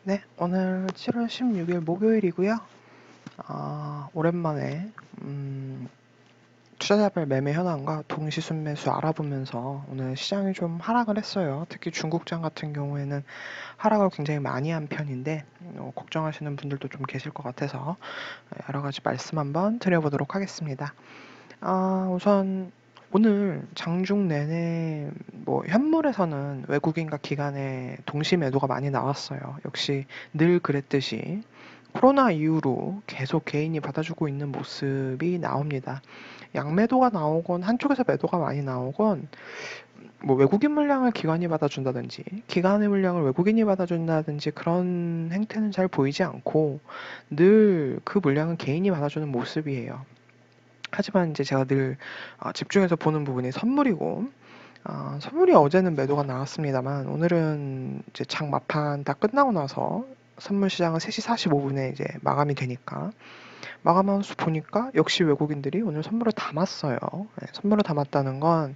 네, 오늘 7월 16일 목요일이고요. 오랜만에 투자자별 매매 현황과 동시순매수 알아보면서 오늘 시장이 좀 하락을 했어요. 특히 중국장 같은 경우에는 하락을 굉장히 많이 한 편인데 걱정하시는 분들도 좀 계실 것 같아서 여러 가지 말씀 한번 드려보도록 하겠습니다. 우선 오늘 장중 내내 현물에서는 외국인과 기관의 동시 매도가 많이 나왔어요. 역시 늘 그랬듯이 코로나 이후로 계속 개인이 받아주고 있는 모습이 나옵니다. 양매도가 나오건 한쪽에서 매도가 많이 나오건 외국인 물량을 기관이 받아준다든지 기관의 물량을 외국인이 받아준다든지 그런 행태는 잘 보이지 않고 늘 그 물량은 개인이 받아주는 모습이에요. 하지만 이제 제가 늘 집중해서 보는 부분이 선물이고, 선물이 어제는 매도가 나왔습니다만 오늘은 이제 장 막판 다 끝나고 나서 선물 시장은 3시 45분에 이제 마감이 되니까 마감하면서 보니까 역시 외국인들이 오늘 선물을 담았어요. 네, 선물을 담았다는 건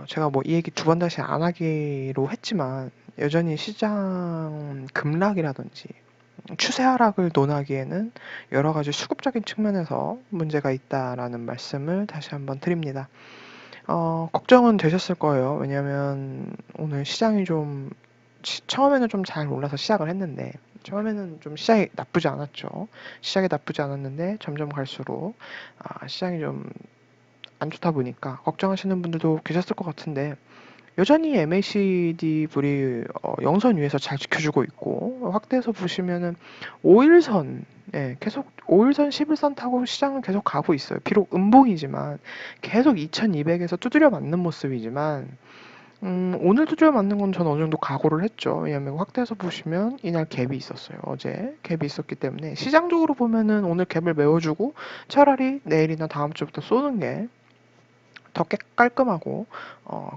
제가 이 얘기 두 번 다시 안 하기로 했지만 여전히 시장 급락이라든지 추세 하락을 논하기에는 여러 가지 수급적인 측면에서 문제가 있다라는 말씀을 다시 한번 드립니다. 걱정은 되셨을 거예요. 왜냐하면 오늘 시장이 처음에는 좀 잘 올라서 시작을 했는데, 처음에는 좀 시작이 나쁘지 않았죠. 시작이 나쁘지 않았는데, 점점 갈수록, 시장이 좀 안 좋다 보니까 걱정하시는 분들도 계셨을 것 같은데, 여전히 MACD 불이 영선 위에서 잘 지켜주고 있고 확대해서 보시면은 5일선 계속 5일선 11선 타고 시장은 계속 가고 있어요. 비록 음봉이지만 계속 2200에서 두드려 맞는 모습이지만 오늘 두드려 맞는 건 저는 어느 정도 각오를 했죠. 왜냐하면 확대해서 보시면 이날 갭이 있었어요. 어제 갭이 있었기 때문에 시장적으로 보면은 오늘 갭을 메워주고 차라리 내일이나 다음 주부터 쏘는 게 더 깔끔하고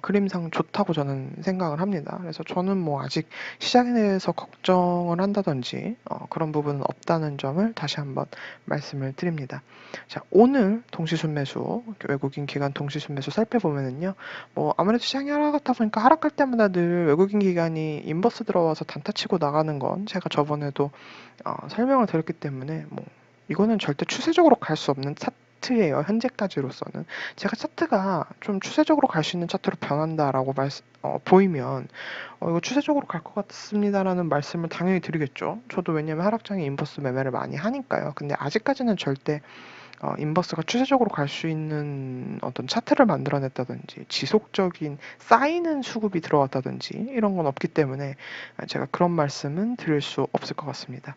그림상 좋다고 저는 생각을 합니다. 그래서 저는 아직 시장에 대해서 걱정을 한다든지 그런 부분은 없다는 점을 다시 한번 말씀을 드립니다. 자, 오늘 동시순매수 외국인 기관 동시순매수 살펴보면은요. 아무래도 시장이 하락하다 보니까 하락할 때마다 늘 외국인 기관이 인버스 들어와서 단타 치고 나가는 건 제가 저번에도 설명을 드렸기 때문에 이거는 절대 추세적으로 갈 수 없는 차트예요. 현재까지로서는. 제가 차트가 좀 추세적으로 갈 수 있는 차트로 변한다라고 보이면 이거 추세적으로 갈 것 같습니다라는 말씀을 당연히 드리겠죠. 저도 왜냐면 하락장에 인버스 매매를 많이 하니까요. 근데 아직까지는 절대 인버스가 추세적으로 갈 수 있는 어떤 차트를 만들어냈다든지 지속적인 쌓이는 수급이 들어왔다든지 이런 건 없기 때문에 제가 그런 말씀은 드릴 수 없을 것 같습니다.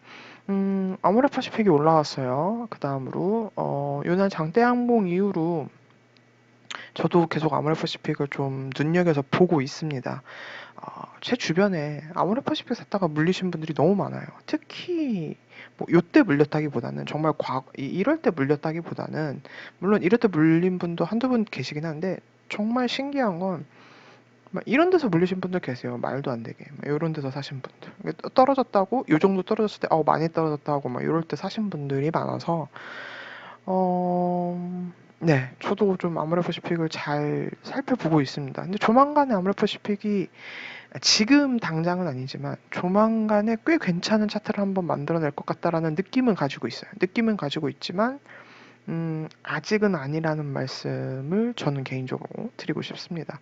아모레퍼시픽이 올라왔어요. 그 다음으로 요날 장대항공 이후로 저도 계속 아모레퍼시픽을 좀 눈여겨서 보고 있습니다. 제 주변에 아모레퍼시픽 샀다가 물리신 분들이 너무 많아요. 특히 요때 물렸다기보다는 정말 이럴 때 물렸다기보다는 물론 이럴 때 물린 분도 한두 분 계시긴 한데 정말 신기한 건 이런 데서 물리신 분들 계세요. 말도 안 되게. 이런 데서 사신 분들. 떨어졌다고 요 정도 떨어졌을 때 많이 떨어졌다 하고 이럴 때 사신 분들이 많아서 네, 저도 좀 아모레퍼시픽을 잘 살펴보고 있습니다. 근데 조만간에 아모레퍼시픽이 지금 당장은 아니지만 조만간에 꽤 괜찮은 차트를 한번 만들어낼 것 같다라는 느낌은 가지고 있어요. 느낌은 가지고 있지만 아직은 아니라는 말씀을 저는 개인적으로 드리고 싶습니다.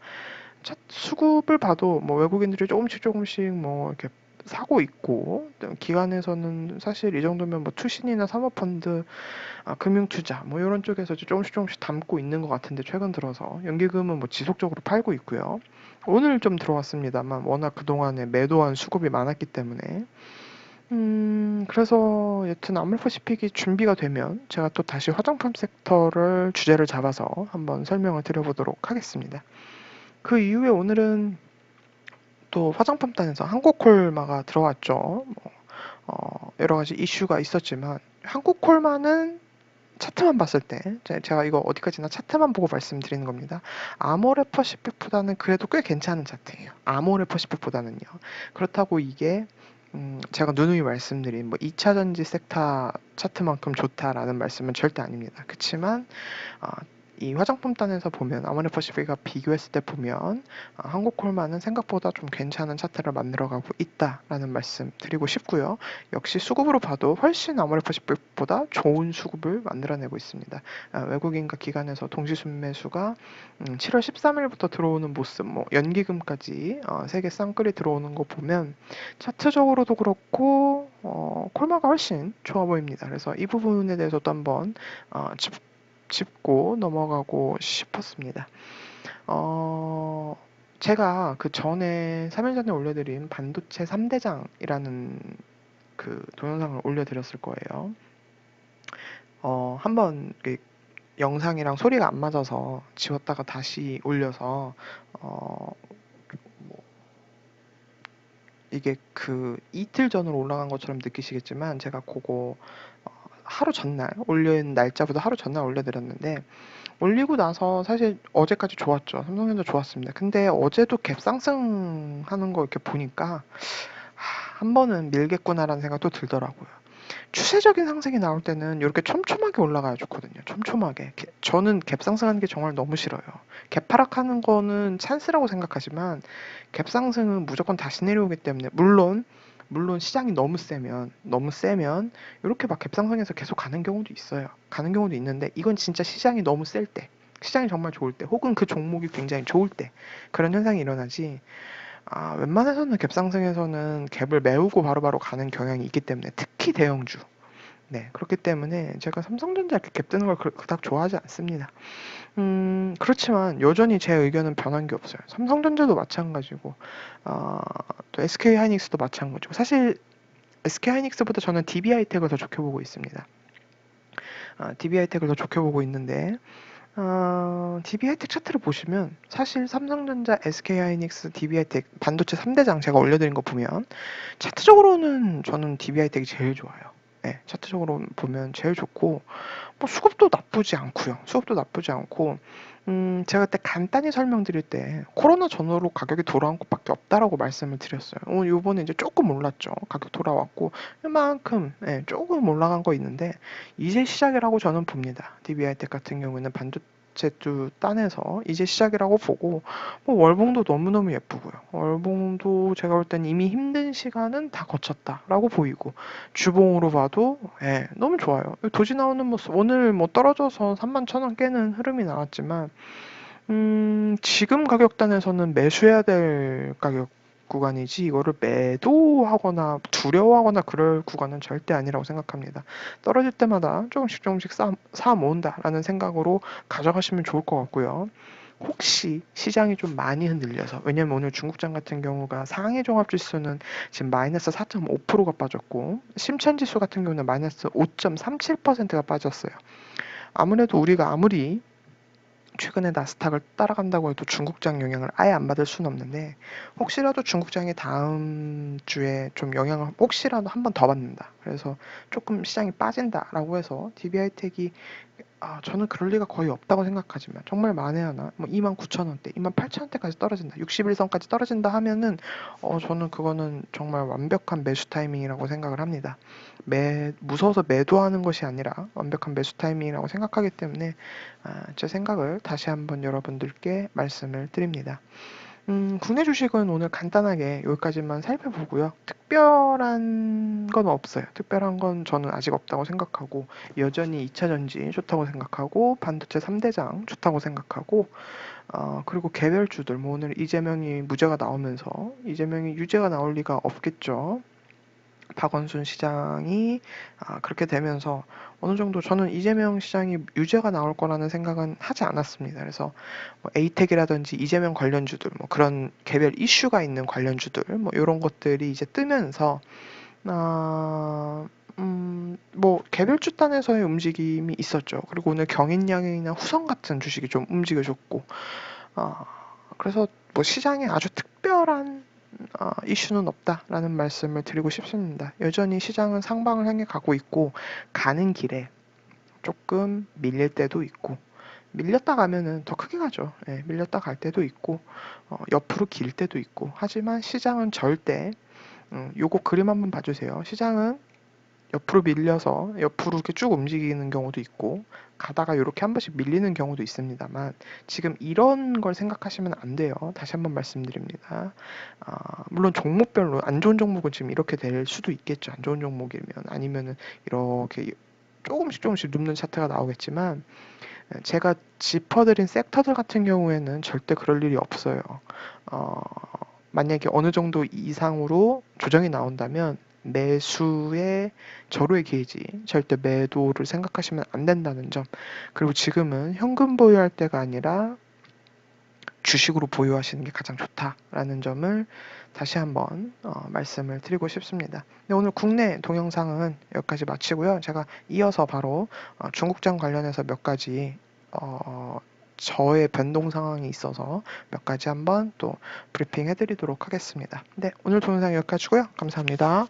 수급을 봐도 외국인들이 조금씩 이렇게 사고 있고 기관에서는 사실 이 정도면 투신이나 사모펀드 금융투자 이런 쪽에서 조금씩 담고 있는 것 같은데 최근 들어서 연기금은 지속적으로 팔고 있고요. 오늘 좀 들어왔습니다만 워낙 그동안에 매도한 수급이 많았기 때문에 그래서 여튼 아모레퍼시픽이 준비가 되면 제가 또 다시 화장품 섹터를 주제를 잡아서 한번 설명을 드려보도록 하겠습니다. 그 이후에 오늘은 또 화장품단에서 한국콜마가 들어왔죠. 여러 가지 이슈가 있었지만 한국콜마는 차트만 봤을 때 제가 이거 어디까지나 차트만 보고 말씀드리는 겁니다. 아모레퍼시픽보다는 그래도 꽤 괜찮은 차트예요. 아모레퍼시픽보다는요. 그렇다고 이게 제가 누누이 말씀드린 2차전지 섹터 차트만큼 좋다라는 말씀은 절대 아닙니다. 그렇지만 이 화장품단에서 보면 아모레퍼시픽과 비교했을 때 보면 한국콜마는 생각보다 좀 괜찮은 차트를 만들어가고 있다라는 말씀 드리고 싶고요. 역시 수급으로 봐도 훨씬 아모레퍼시픽보다 좋은 수급을 만들어내고 있습니다. 외국인과 기관에서 동시순매수가 7월 13일부터 들어오는 모습, 뭐 연기금까지 세개 쌍끌이 들어오는 거 보면 차트적으로도 그렇고 콜마가 훨씬 좋아 보입니다. 그래서 이 부분에 대해서도 한번 짚고 넘어가고 싶었습니다. 제가 그 전에 3일 전에 올려드린 반도체 3대장이라는 그 동영상을 올려드렸을 거예요. 한번 그 영상이랑 소리가 안 맞아서 지웠다가 다시 올려서 뭐 이게 그 이틀 전으로 올라간 것처럼 느끼시겠지만 제가 그거 하루 전날 올린 날짜보다 하루 전날 올려드렸는데 올리고 나서 사실 어제까지 좋았죠. 삼성전자 좋았습니다. 근데 어제도 갭 상승하는 거 이렇게 보니까 한 번은 밀겠구나라는 생각도 들더라고요. 추세적인 상승이 나올 때는 이렇게 촘촘하게 올라가야 좋거든요. 촘촘하게. 저는 갭 상승하는 게 정말 너무 싫어요. 갭 하락하는 거는 찬스라고 생각하지만 갭 상승은 무조건 다시 내려오기 때문에 물론 시장이 너무 세면 이렇게 막 갭 상승해서 계속 가는 경우도 있어요. 가는 경우도 있는데 이건 진짜 시장이 너무 셀 때, 시장이 정말 좋을 때, 혹은 그 종목이 굉장히 좋을 때 그런 현상이 일어나지. 웬만해서는 갭 상승에서는 갭을 메우고 바로바로 가는 경향이 있기 때문에 특히 대형주. 네, 그렇기 때문에 제가 삼성전자 이렇게 갭 뜨는 걸 그닥 좋아하지 않습니다. 그렇지만 여전히 제 의견은 변한 게 없어요. 삼성전자도 마찬가지고, 또 SK하이닉스도 마찬가지고, 사실 SK하이닉스보다 저는 DB하이텍을 더 좋게 보고 있습니다. DB하이텍을 더 좋게 보고 있는데, DB하이텍 차트를 보시면 사실 삼성전자, SK하이닉스, DB하이텍 반도체 3대장 제가 올려드린 거 보면 차트적으로는 저는 DB하이텍이 제일 좋아요. 네, 차트적으로 보면 제일 좋고 뭐 수급도 나쁘지 않고요. 수급도 나쁘지 않고 제가 그때 간단히 설명드릴 때 코로나 전후로 가격이 돌아온 것밖에 없다라고 말씀을 드렸어요. 요번에 이제 조금 올랐죠. 가격 돌아왔고 이만큼 조금 올라간 거 있는데 이제 시작이라고 저는 봅니다. DB하이텍 같은 경우에는 반도체도 따내서 이제 시작이라고 보고 뭐 월봉도 너무너무 예쁘고요. 월봉도 제가 볼 땐 이미 힘든 시간은 다 거쳤다라고 보이고 주봉으로 봐도 너무 좋아요. 도지 나오는 모습 오늘 뭐 떨어져서 31,000원 깨는 흐름이 나왔지만 지금 가격단에서는 매수해야 될 가격 구간이지 이거를 매도하거나 두려워하거나 그럴 구간은 절대 아니라고 생각합니다. 떨어질 때마다 조금씩 사 모은다라는 생각으로 가져가시면 좋을 것 같고요. 혹시 시장이 좀 많이 흔들려서 왜냐면 오늘 중국장 같은 경우가 상해 종합지수는 지금 마이너스 4.5%가 빠졌고 심천지수 같은 경우는 마이너스 5.37%가 빠졌어요. 아무래도 우리가 아무리 최근에 나스닥을 따라간다고 해도 중국장 영향을 아예 안 받을 수는 없는데 혹시라도 중국장이 다음 주에 좀 영향을 혹시라도 한 번 더 받는다. 그래서 조금 시장이 빠진다라고 해서 DB하이텍이 저는 그럴 리가 거의 없다고 생각하지만 정말 만에하나 뭐 29,000원대, 28,000원대까지 떨어진다, 61선까지 떨어진다 하면은 저는 그거는 정말 완벽한 매수 타이밍이라고 생각을 합니다. 무서워서 매도하는 것이 아니라 완벽한 매수 타이밍이라고 생각하기 때문에 제 생각을 다시 한번 여러분들께 말씀을 드립니다. 국내 주식은 오늘 간단하게 여기까지만 살펴보고요. 특별한 건 없어요. 특별한 건 저는 아직 없다고 생각하고 여전히 2차전지 좋다고 생각하고 반도체 3대장 좋다고 생각하고 그리고 개별주들 뭐 오늘 이재명이 무죄가 나오면서 이재명이 유죄가 나올 리가 없겠죠. 박원순 시장이 그렇게 되면서 어느 정도 저는 이재명 시장이 유죄가 나올 거라는 생각은 하지 않았습니다. 그래서 뭐 에이텍이라든지 이재명 관련주들, 뭐 그런 개별 이슈가 있는 관련주들, 뭐 이런 것들이 이제 뜨면서 뭐 개별주 단에서의 움직임이 있었죠. 그리고 오늘 경인양이나 후성 같은 주식이 좀 움직여줬고, 그래서 뭐 시장에 아주 특별한 이슈는 없다라는 말씀을 드리고 싶습니다. 여전히 시장은 상방을 향해 가고 있고 가는 길에 조금 밀릴 때도 있고 밀렸다 가면은 더 크게 가죠. 밀렸다 갈 때도 있고 옆으로 길 때도 있고 하지만 시장은 절대 요거 그림 한번 봐주세요. 시장은 옆으로 밀려서 옆으로 이렇게 쭉 움직이는 경우도 있고 가다가 이렇게 한 번씩 밀리는 경우도 있습니다만 지금 이런 걸 생각하시면 안 돼요. 다시 한번 말씀드립니다. 물론 종목별로 안 좋은 종목은 지금 이렇게 될 수도 있겠죠. 안 좋은 종목이면 아니면은 이렇게 조금씩 눕는 차트가 나오겠지만 제가 짚어드린 섹터들 같은 경우에는 절대 그럴 일이 없어요. 어, 만약에 어느 정도 이상으로 조정이 나온다면 매수의 절호의 게이지, 절대 매도를 생각하시면 안 된다는 점. 그리고 지금은 현금 보유할 때가 아니라 주식으로 보유하시는 게 가장 좋다라는 점을 다시 한번 말씀을 드리고 싶습니다. 네, 오늘 국내 동영상은 여기까지 마치고요. 제가 이어서 바로 중국장 관련해서 몇 가지 저의 변동 상황이 있어서 몇 가지 한번 또 브리핑 해드리도록 하겠습니다. 네, 오늘 동영상 여기까지고요. 감사합니다.